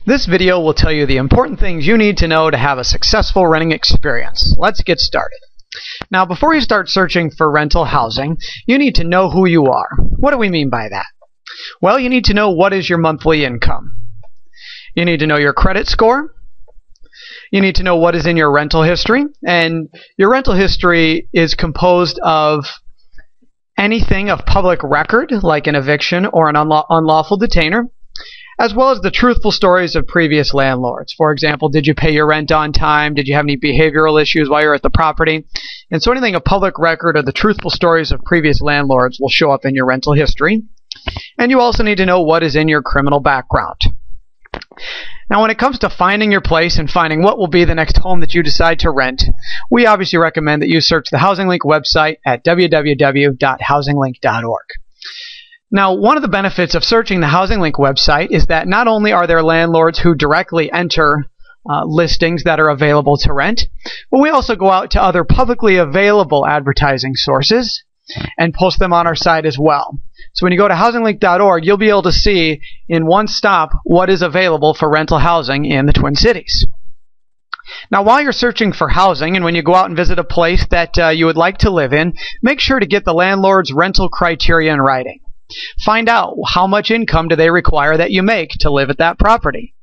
This video will tell you the important things you need to know to have a successful renting experience. Let's get started. Now, before you start searching for rental housing, you need to know who you are. What do we mean by that? Well, you need to know what is your monthly income. You need to know your credit score. You need to know what is in your rental history. And your rental history is composed of anything of public record, like an eviction or an unlawful detainer, as well as the truthful stories of previous landlords. For example, did you pay your rent on time? Did you have any behavioral issues while you're at the property? And so anything of public record or the truthful stories of previous landlords will show up in your rental history. And you also need to know what is in your criminal background. Now, when it comes to finding your place and finding what will be the next home that you decide to rent, we obviously recommend that you search the Housing Link website at www.housinglink.org. Now, one of the benefits of searching the Housing Link website is that not only are there landlords who directly enter listings that are available to rent, but we also go out to other publicly available advertising sources and post them on our site as well. So when you go to housinglink.org, you'll be able to see in one stop what is available for rental housing in the Twin Cities. Now, while you're searching for housing and when you go out and visit a place that you would like to live in, make sure to get the landlord's rental criteria in writing. Find out how much income do they require that you make to live at that property.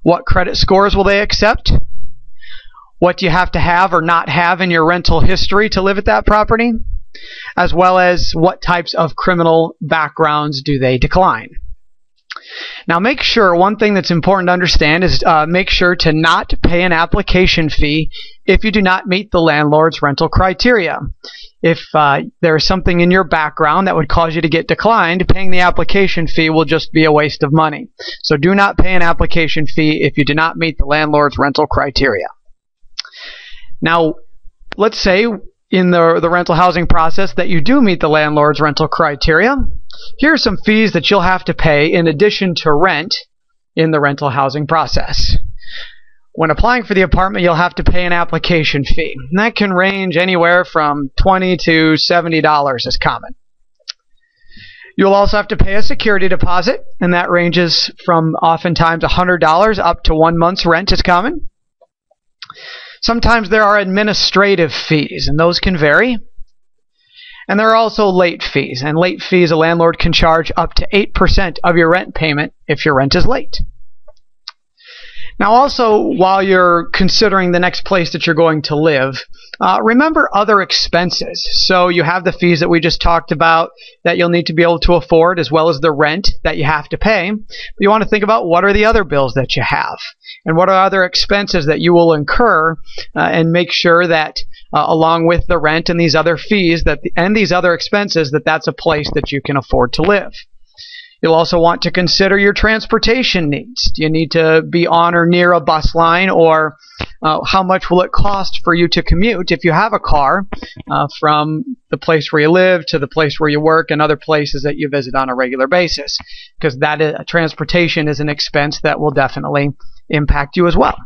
What credit scores will they accept? What do you have to have or not have in your rental history to live at that property? As well as what types of criminal backgrounds do they decline. Now, make sure, one thing that's important to understand is make sure to not pay an application fee if you do not meet the landlord's rental criteria. If there is something in your background that would cause you to get declined, paying the application fee will just be a waste of money. So do not pay an application fee if you do not meet the landlord's rental criteria. Now, let's say in the rental housing process that you do meet the landlord's rental criteria. Here are some fees that you'll have to pay in addition to rent in the rental housing process. When applying for the apartment, you'll have to pay an application fee. And that can range anywhere from $20 to $70 is common. You'll also have to pay a security deposit, and that ranges from oftentimes $100 up to 1 month's rent is common. Sometimes there are administrative fees, and those can vary. And there are also late fees. And late fees, a landlord can charge up to 8% of your rent payment if your rent is late. Now, also, while you're considering the next place that you're going to live, remember other expenses. So you have the fees that we just talked about that you'll need to be able to afford, as well as the rent that you have to pay. But you want to think about what are the other bills that you have, and what are other expenses that you will incur, and make sure that along with the rent and these other fees and these other expenses, that's a place that you can afford to live. You'll also want to consider your transportation needs. Do you need to be on or near a bus line, or how much will it cost for you to commute if you have a car from the place where you live to the place where you work and other places that you visit on a regular basis? Because transportation is an expense that will definitely impact you as well.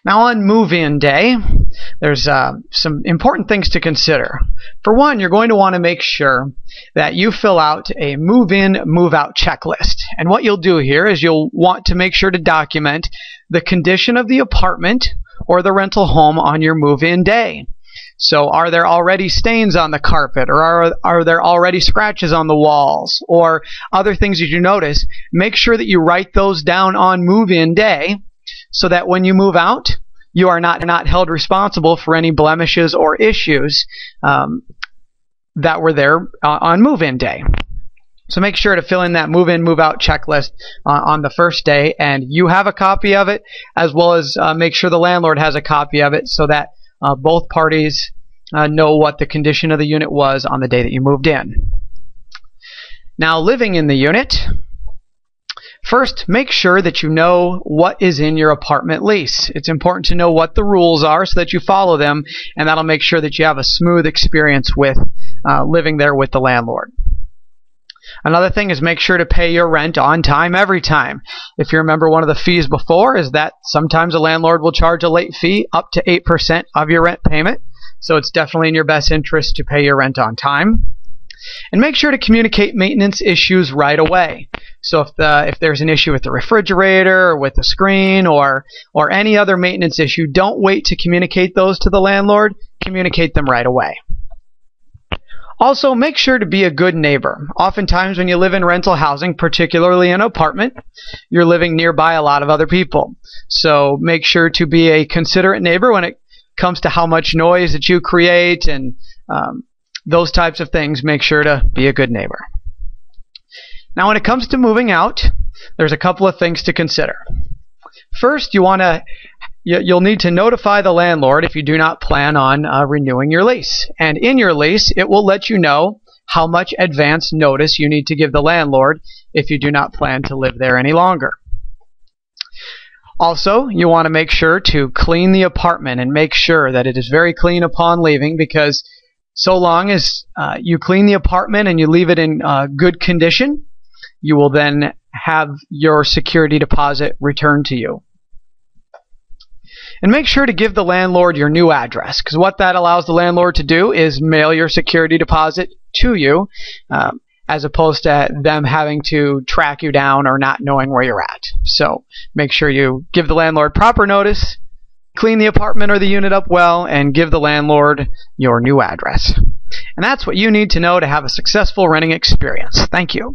Now, on move-in day, there's some important things to consider. For one, you're going to want to make sure that you fill out a move-in, move-out checklist. And what you'll do here is you'll want to make sure to document the condition of the apartment or the rental home on your move-in day. So are there already stains on the carpet, or are there already scratches on the walls, or other things that you notice? Make sure that you write those down on move-in day, so that when you move out, you are not held responsible for any blemishes or issues that were there on move-in day. So make sure to fill in that move-in, move-out checklist on the first day, and you have a copy of it, as well as make sure the landlord has a copy of it, so that both parties know what the condition of the unit was on the day that you moved in. Now, living in the unit. First, make sure that you know what is in your apartment lease. It's important to know what the rules are so that you follow them, and that'll make sure that you have a smooth experience with living there with the landlord. Another thing is make sure to pay your rent on time every time. If you remember, one of the fees before is that sometimes a landlord will charge a late fee up to 8% of your rent payment. So it's definitely in your best interest to pay your rent on time. And make sure to communicate maintenance issues right away. So if there's an issue with the refrigerator or with the screen or any other maintenance issue, don't wait to communicate those to the landlord. Communicate them right away. Also, make sure to be a good neighbor. Oftentimes when you live in rental housing, particularly in an apartment, you're living nearby a lot of other people. So make sure to be a considerate neighbor when it comes to how much noise that you create and those types of things. Make sure to be a good neighbor. Now when it comes to moving out, there's a couple of things to consider. First, you'll need to notify the landlord if you do not plan on renewing your lease. And in your lease, it will let you know how much advance notice you need to give the landlord if you do not plan to live there any longer. Also, you want to make sure to clean the apartment and make sure that it is very clean upon leaving, because so long as you clean the apartment and you leave it in good condition, you will then have your security deposit returned to you. And make sure to give the landlord your new address, because what that allows the landlord to do is mail your security deposit to you, as opposed to them having to track you down or not knowing where you're at. So make sure you give the landlord proper notice, clean the apartment or the unit up well, and give the landlord your new address. And that's what you need to know to have a successful renting experience. Thank you.